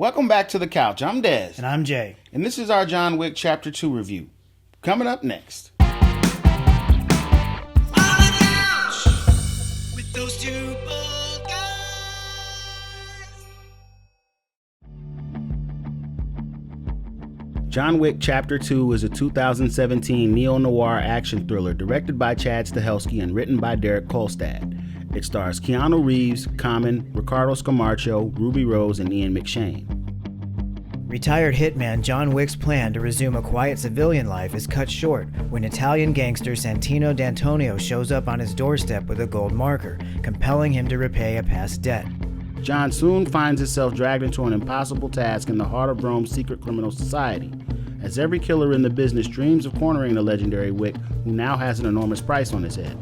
Welcome back to the couch. I'm Des. And I'm Jay. And this is our John Wick Chapter 2 review. Coming up next. With those two bald guys. John Wick Chapter 2 is a 2017 neo-noir action thriller directed by Chad Stahelski and written by Derek Kolstad. It stars Keanu Reeves, Common, Ricardo Scamarcio, Ruby Rose, and Ian McShane. Retired hitman John Wick's plan to resume a quiet civilian life is cut short when Italian gangster Santino D'Antonio shows up on his doorstep with a gold marker, compelling him to repay a past debt. John soon finds himself dragged into an impossible task in the heart of Rome's secret criminal society, as every killer in the business dreams of cornering the legendary Wick, who now has an enormous price on his head.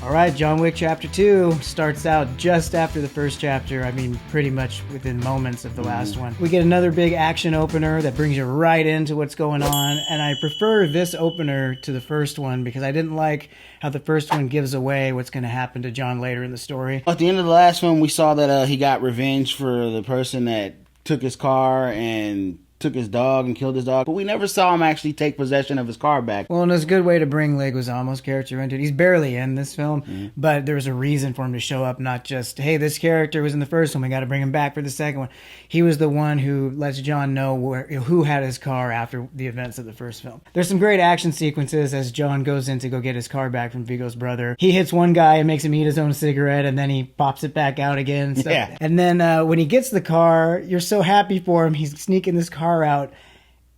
Alright, John Wick Chapter 2 starts out just after the first chapter. I mean, pretty much within moments of the last one. We get another big action opener that brings you right into what's going on, and I prefer this opener to the first one because I didn't like how the first one gives away what's going to happen to John later in the story. At the end of the last film, we saw that he got revenge for the person that took his car and took his dog and killed his dog, but we never saw him actually take possession of his car back. Well, and it's a good way to bring Leguizamo's character into it. He's barely in this film, but there's a reason for him to show up, not just, hey, this character was in the first one, we got to bring him back for the second one. He was the one who lets John know who had his car after the events of the first film. There's some great action sequences as John goes in to go get his car back from Viggo's brother. He hits one guy and makes him eat his own cigarette, and then he pops it back out again. And stuff. Yeah. And then when he gets the car, you're so happy for him. He's sneaking this car out.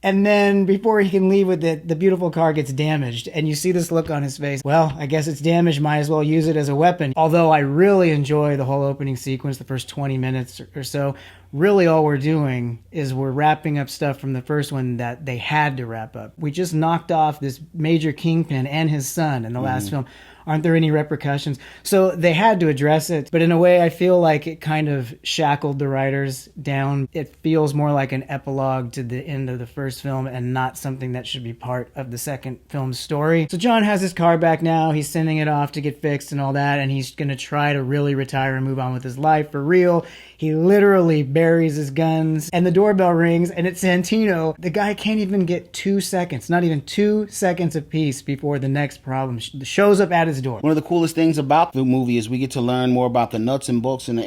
And then before he can leave with it, the beautiful car gets damaged. And you see this look on his face. Well, I guess it's damaged. Might as well use it as a weapon. Although I really enjoy the whole opening sequence, the first 20 minutes or so. Really all we're doing is we're wrapping up stuff from the first one that they had to wrap up. We just knocked off this major kingpin and his son in the last film. Aren't there any repercussions? So they had to address it, but in a way I feel like it kind of shackled the writers down. It feels more like an epilogue to the end of the first film and not something that should be part of the second film's story. So John has his car back now, he's sending it off to get fixed and all that, and he's going to try to really retire and move on with his life for real. He literally buries his guns, and the doorbell rings, and it's Santino. The guy can't even get 2 seconds, not even 2 seconds of peace before the next problem shows up at his door. One of the coolest things about the movie is we get to learn more about the nuts and bolts and the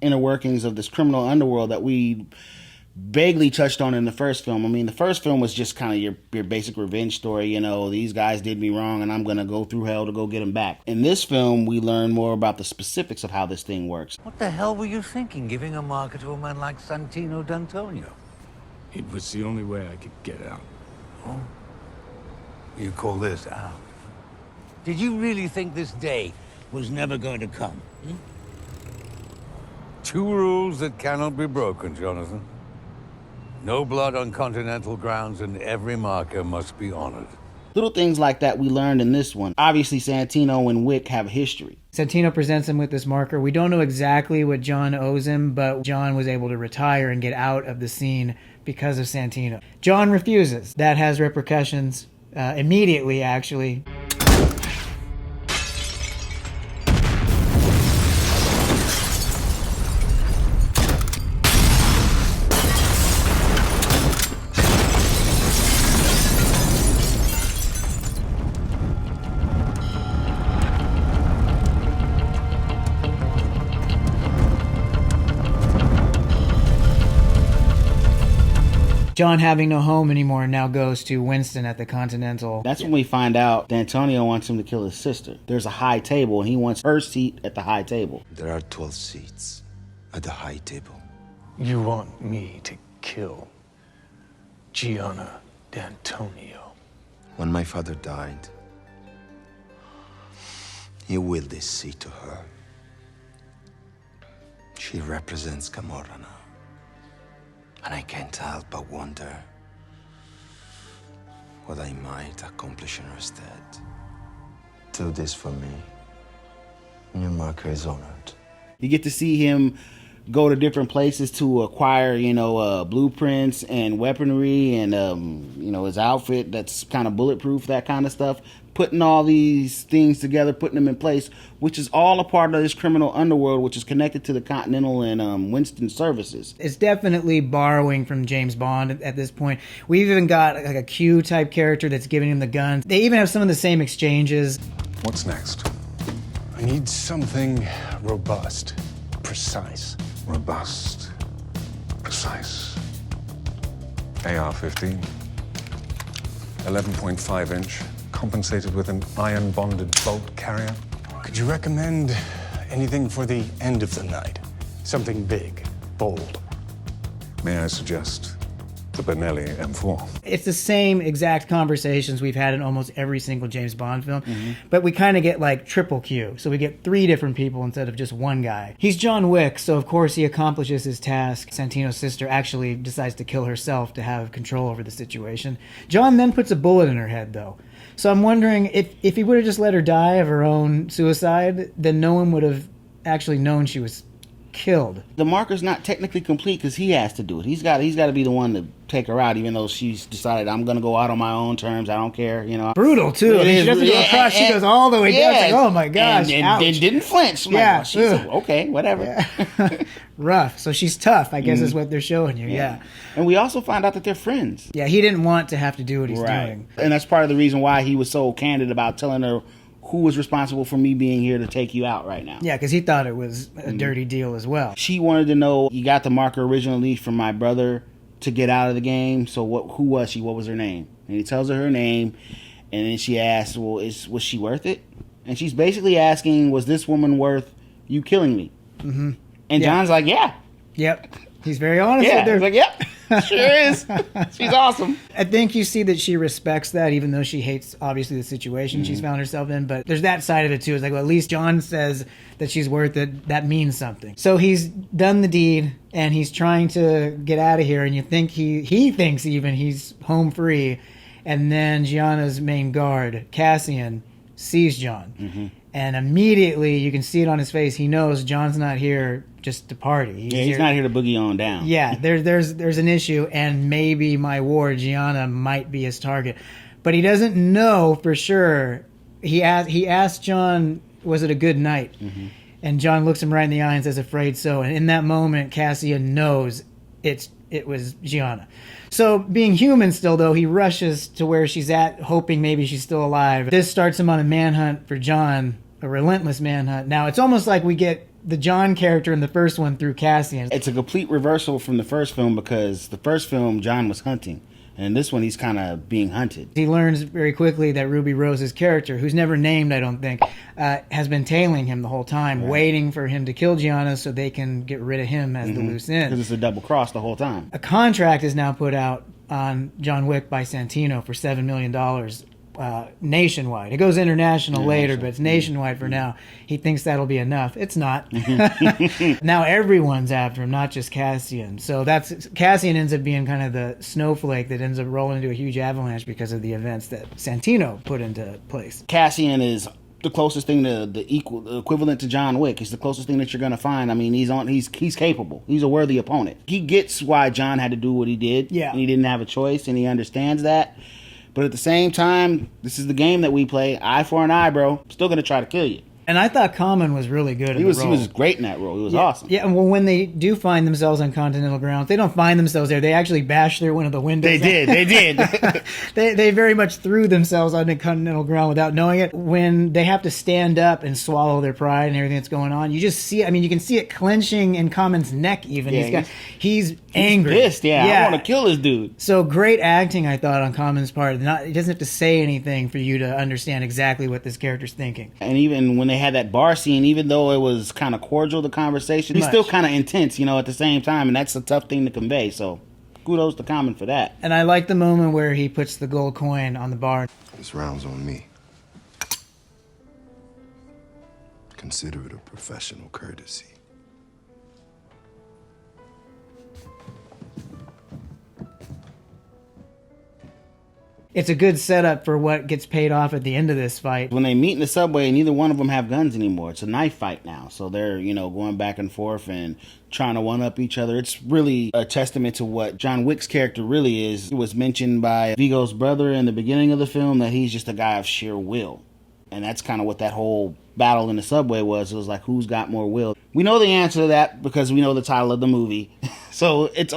inner workings of this criminal underworld that we vaguely touched on in the first film. I mean, the first film was just kind of your basic revenge story. You know, these guys did me wrong and I'm going to go through hell to go get them back. In this film, we learn more about the specifics of how this thing works. What the hell were you thinking, giving a marker to a man like Santino D'Antonio? It was the only way I could get out. Oh? You call this out? Did you really think this day was never going to come? Two rules that cannot be broken, Jonathan. No blood on continental grounds, and every marker must be honored. Little things like that we learned in this one. Obviously, Santino and Wick have a history. Santino presents him with this marker. We don't know exactly what John owes him, but John was able to retire and get out of the scene because of Santino. John refuses. That has repercussions immediately, actually. John, having no home anymore, now goes to Winston at the Continental. That's when we find out D'Antonio wants him to kill his sister. There's a high table, and he wants her seat at the high table. There are 12 seats at the high table. You want me to kill Gianna D'Antonio? When my father died, he willed this seat to her. She represents Camorra now. And I can't help but wonder what I might accomplish in her stead. Do this for me, and your marker is honored. You get to see him go to different places to acquire, blueprints and weaponry and, his outfit that's kind of bulletproof, that kind of stuff. putting all these things together, putting them in place, which is all a part of this criminal underworld, which is connected to the Continental and Winston services. It's definitely borrowing from James Bond at this point. We've even got like a Q type character that's giving him the gun. They even have some of the same exchanges. What's next? I need something robust, precise. Robust, precise. AR-15, 11.5 inch, compensated with an iron-bonded bolt carrier. Could you recommend anything for the end of the night? Something big, bold. May I suggest the Benelli M4? It's the same exact conversations we've had in almost every single James Bond film, but we kind of get like triple Q. So we get 3 different people instead of just one guy. He's John Wick, so of course he accomplishes his task. Santino's sister actually decides to kill herself to have control over the situation. John then puts a bullet in her head, though. So I'm wondering if he would have just let her die of her own suicide, then no one would have actually known she was killed. The marker's not technically complete because he has to do it. He's got to be the one to take her out, even though she's decided, I'm going to go out on my own terms. I don't care, you know. Brutal, too. I mean, she doesn't go across. She goes all the way down. It's like, oh, my gosh. And didn't flinch. I'm Yeah. like, she's okay, whatever. Yeah. Rough. So she's tough, I guess is what they're showing you. Yeah. And we also find out that they're friends. Yeah, he didn't want to have to do what he's doing. And that's part of the reason why he was so candid about telling her who was responsible for me being here to take you out right now. Yeah, because he thought it was a dirty deal as well. She wanted to know, you got the marker originally from my brother to get out of the game, so who was she? What was her name? And he tells her name, and then she asks, well, was she worth it? And she's basically asking, was this woman worth you killing me? Mm-hmm. And John's like, yeah. Yep. He's very honest with her. He's like, yep, sure is. She's awesome. I think you see that she respects that, even though she hates, obviously, the situation she's found herself in. But there's that side of it, too. It's like, well, at least John says that she's worth it. That means something. So he's done the deed, and he's trying to get out of here. And you think he thinks even he's home free. And then Gianna's main guard, Cassian, sees John. Mm-hmm. And immediately, you can see it on his face. He knows John's not here just to party. He's not here to boogie on down. Yeah, there's an issue, and maybe my ward, Gianna, might be his target. But he doesn't know for sure. He asked John, was it a good night? Mm-hmm. And John looks him right in the eye and says, afraid so. And in that moment, Cassian knows it was Gianna. So, being human still, though, he rushes to where she's at, hoping maybe she's still alive. This starts him on a manhunt for John, a relentless manhunt. Now, it's almost like we get the John character in the first one through Cassian. It's a complete reversal from the first film, because the first film, John was hunting. And in this one, he's kind of being hunted. He learns very quickly that Ruby Rose's character, who's never named, I don't think, has been tailing him the whole time, waiting for him to kill Gianna so they can get rid of him as the loose end. Because it's a double cross the whole time. A contract is now put out on John Wick by Santino for $7 million nationwide. It goes international later, but it's nationwide for now. He thinks that'll be enough. It's not. Now everyone's after him, not just Cassian. So Cassian ends up being kind of the snowflake that ends up rolling into a huge avalanche because of the events that Santino put into place. Cassian is the closest thing to the equivalent to John Wick. He's the closest thing that you're going to find. I mean, he's capable. He's a worthy opponent. He gets why John had to do what he did. Yeah. And he didn't have a choice, and he understands that. But at the same time, this is the game that we play. Eye for an eye, bro. Still going to try to kill you. And I thought Common was really good in the role. He was great in that role. He was awesome. Yeah, well, when they do find themselves on Continental grounds, they don't find themselves there. They actually bash through one of the windows. They did. They very much threw themselves on the Continental ground without knowing it. When they have to stand up and swallow their pride and everything that's going on, you just see, I mean, you can see it clenching in Common's neck even. Yeah, he's angry. He's pissed, yeah. I want to kill this dude. So great acting, I thought, on Common's part. He doesn't have to say anything for you to understand exactly what this character's thinking. And even when they had that bar scene, even though it was kind of cordial, the conversation, he's still kind of intense, at the same time, and that's a tough thing to convey, so kudos to Common for that. And I like the moment where he puts the gold coin on the bar. This round's on me. Consider it a professional courtesy. It's a good setup for what gets paid off at the end of this fight. When they meet in the subway, neither one of them have guns anymore. It's a knife fight now. So they're, going back and forth and trying to one-up each other. It's really a testament to what John Wick's character really is. It was mentioned by Viggo's brother in the beginning of the film that he's just a guy of sheer will. And that's kind of what that whole battle in the subway was. It was like, who's got more will? We know the answer to that because we know the title of the movie. So it's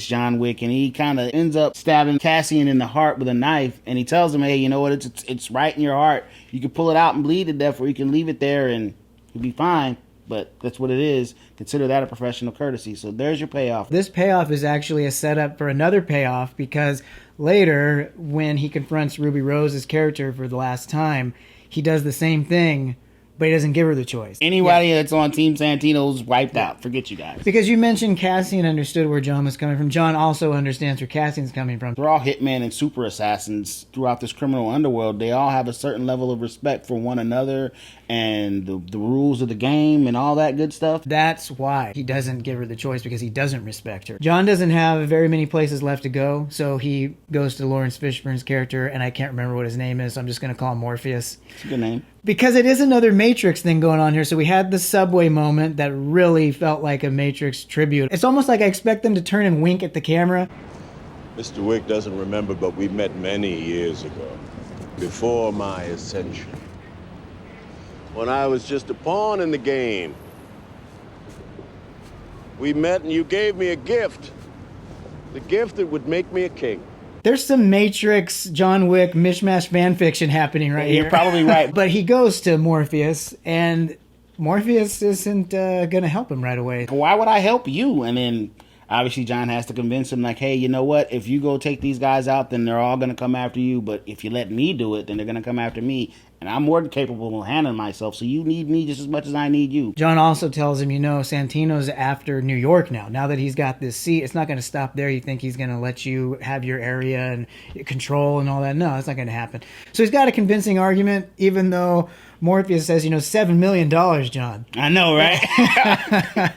John Wick, and he kind of ends up stabbing Cassian in the heart with a knife, and he tells him, hey, you know what, it's right in your heart. You can pull it out and bleed to death, or you can leave it there and you'll be fine. But that's what it is. Consider that a professional courtesy. So there's your payoff. This payoff is actually a setup for another payoff, because later, when he confronts Ruby Rose's character for the last time, he does the same thing, but he doesn't give her the choice. Anybody that's on Team Santino's wiped out. Forget you guys. Because you mentioned Cassian understood where John was coming from. John also understands where Cassian's coming from. They're all hitmen and super assassins throughout this criminal underworld. They all have a certain level of respect for one another and the rules of the game and all that good stuff. That's why he doesn't give her the choice, because he doesn't respect her. John doesn't have very many places left to go, so he goes to Lawrence Fishburne's character, and I can't remember what his name is, so I'm just going to call him Morpheus. It's a good name. Because it is another Matrix thing going on here. So we had the subway moment that really felt like a Matrix tribute. It's almost like I expect them to turn and wink at the camera. Mr. Wick doesn't remember, but we met many years ago, before my ascension. When I was just a pawn in the game. We met and you gave me a gift. The gift that would make me a king. There's some Matrix, John Wick, mishmash fan fiction happening right here. You're probably right. But he goes to Morpheus, and Morpheus isn't going to help him right away. Why would I help you? And then obviously John has to convince him, like, hey, you know what? If you go take these guys out, then they're all going to come after you. But if you let me do it, then they're going to come after me. And I'm more than capable of handling myself, so you need me just as much as I need you. John also tells him, Santino's after New York now. Now that he's got this seat, it's not going to stop there. You think he's going to let you have your area and control and all that? No, that's not going to happen. So he's got a convincing argument, even though Morpheus says, $7 million, John. I know, right?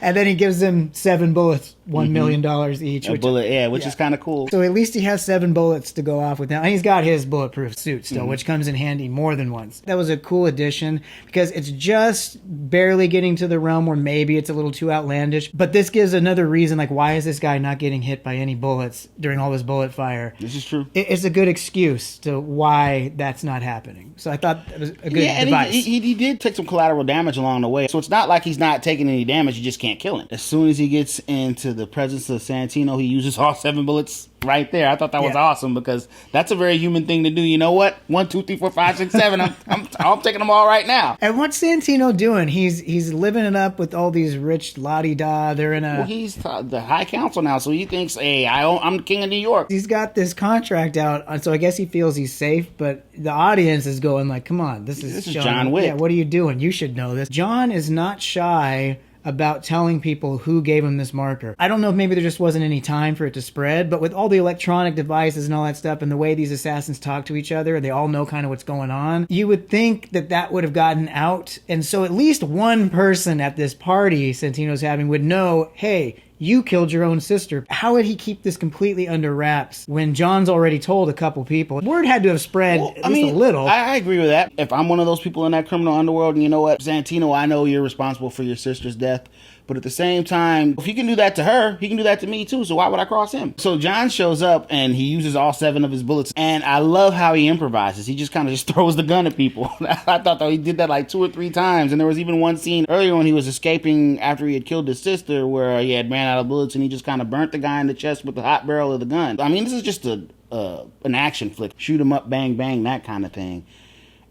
And then he gives him 7 bullets, $1 million each. Which is kind of cool. So at least he has 7 bullets to go off with now. And he's got his bulletproof suit still, which comes in handy more than once. That was a cool addition, because it's just barely getting to the realm where maybe it's a little too outlandish. But this gives another reason, like, why is this guy not getting hit by any bullets during all this bullet fire? This is true. It's a good excuse to why that's not happening. So I thought that was a good device. He did take some collateral damage along the way. So it's not like he's not taking any damage. You just can't kill him. As soon as he gets into the presence of Santino, he uses all 7 bullets right there. I thought that was awesome, because that's a very human thing to do. You know what? 1, 2, 3, 4, 5, 6, 7. I'm taking them all right now. And what's Santino doing? He's living it up with all these rich la-di-da. They're in a... Well, he's the high council now, so he thinks, hey, I'm the king of New York. He's got this contract out, so I guess he feels he's safe, but the audience is going like, come on, this is John Wick. Yeah, what are you doing? You should know this. John is not shy about telling people who gave him this marker. I don't know if maybe there just wasn't any time for it to spread, but with all the electronic devices and all that stuff and the way these assassins talk to each other, they all know kind of what's going on. You would think that would have gotten out. And so at least one person at this party Santino's having would know, hey, you killed your own sister. How would he keep this completely under wraps when John's already told a couple people? Word had to have spread at least a little. I agree with that. If I'm one of those people in that criminal underworld, and you know what, Santino, I know you're responsible for your sister's death, but at the same time, if he can do that to her, he can do that to me too, so why would I cross him? So John shows up, and he uses all 7 of his bullets, and I love how he improvises. He just kind of just throws the gun at people. I thought that he did that like 2 or 3 times, and there was even one scene earlier when he was escaping after he had killed his sister where he had ran out of bullets, and he just kind of burnt the guy in the chest with the hot barrel of the gun. I mean, this is just an action flick. Shoot him up, bang, bang, that kind of thing.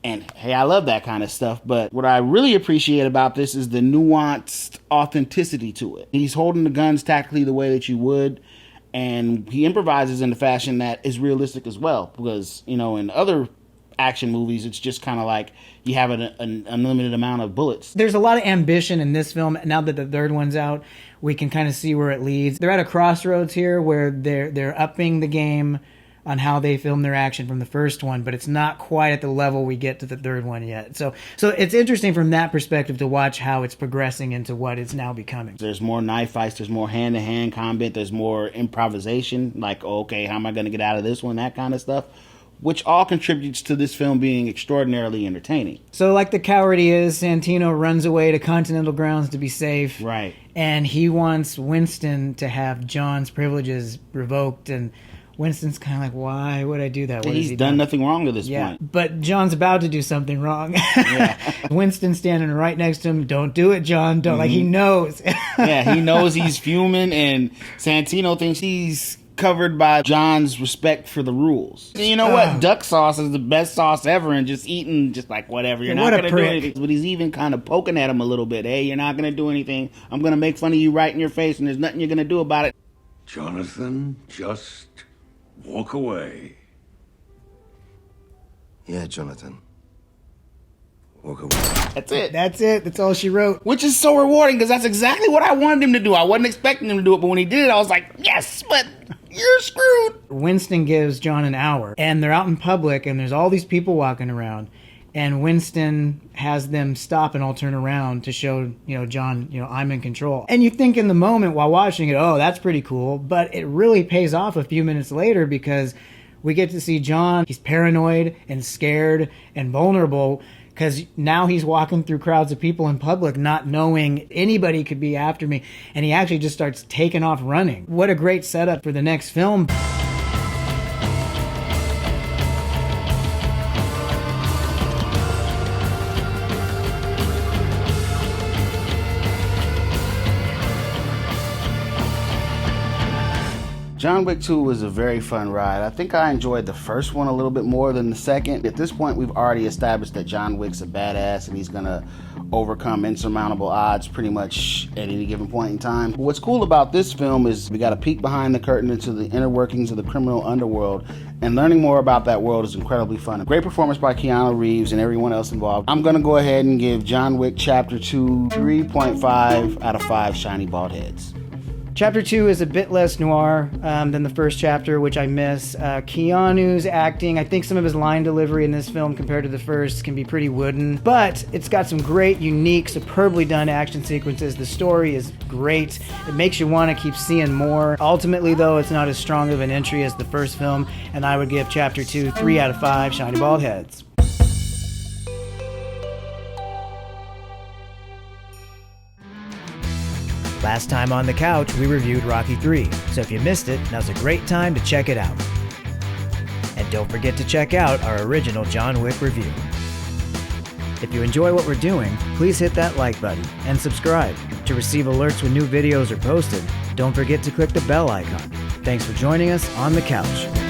And hey, I love that kind of stuff, but what I really appreciate about this is the nuanced authenticity to it. He's holding the guns tactically the way that you would, and he improvises in a fashion that is realistic as well, because, in other action movies, it's just kind of like you have an unlimited amount of bullets. There's a lot of ambition in this film. Now that the third one's out, we can kind of see where it leads. They're at a crossroads here where they're upping the game on how they film their action from the first one, but it's not quite at the level we get to the third one yet. So it's interesting from that perspective to watch how it's progressing into what it's now becoming. There's more knife fights, there's more hand-to-hand combat, there's more improvisation, like, okay, how am I going to get out of this one, that kind of stuff, which all contributes to this film being extraordinarily entertaining. So like the coward he is, Santino runs away to Continental Grounds to be safe. Right. And he wants Winston to have John's privileges revoked, and Winston's kind of like, why would I do that? What has He's he done nothing wrong to this Yeah, point. but John's about to do something wrong. Yeah. Winston's standing right next to him. Don't do it, John. Don't. Like, he knows. Yeah, he knows he's fuming, and Santino thinks he's covered by John's respect for the rules. You know what? Duck sauce is the best sauce ever, and just eating, just like, whatever. You're not going to do anything. But he's even kind of poking at him a little bit. Hey, you're not going to do anything. I'm going to make fun of you right in your face, and there's nothing you're going to do about it. Jonathan, just walk away. Yeah, Jonathan. Walk away. That's it. That's it. That's all she wrote. Which is so rewarding, because that's exactly what I wanted him to do. I wasn't expecting him to do it, but when he did it, I was like, yes, but you're screwed. Winston gives John an hour, and they're out in public, and there's all these people walking around, and Winston has them stop and all turn around to show, John, I'm in control. And you think in the moment while watching it, oh, that's pretty cool, but it really pays off a few minutes later, because we get to see John. He's paranoid and scared and vulnerable, because now he's walking through crowds of people in public not knowing anybody could be after me, and he actually just starts taking off running. What a great setup for the next film. John Wick 2 was a very fun ride. I think I enjoyed the first one a little bit more than the second. At this point, we've already established that John Wick's a badass and he's gonna overcome insurmountable odds pretty much at any given point in time. What's cool about this film is we got a peek behind the curtain into the inner workings of the criminal underworld, and learning more about that world is incredibly fun. A great performance by Keanu Reeves and everyone else involved. I'm gonna go ahead and give John Wick Chapter 2 3.5 out of 5 shiny bald heads. Chapter 2 is a bit less noir than the first chapter, which I miss. Keanu's acting, I think some of his line delivery in this film compared to the first can be pretty wooden, but it's got some great, unique, superbly done action sequences. The story is great. It makes you want to keep seeing more. Ultimately, though, it's not as strong of an entry as the first film, and I would give Chapter 2 3 out of 5 shiny bald heads. Last time on the couch, we reviewed Rocky 3, so if you missed it, now's a great time to check it out. And don't forget to check out our original John Wick review. If you enjoy what we're doing, please hit that like button and subscribe. To receive alerts when new videos are posted, don't forget to click the bell icon. Thanks for joining us on the couch.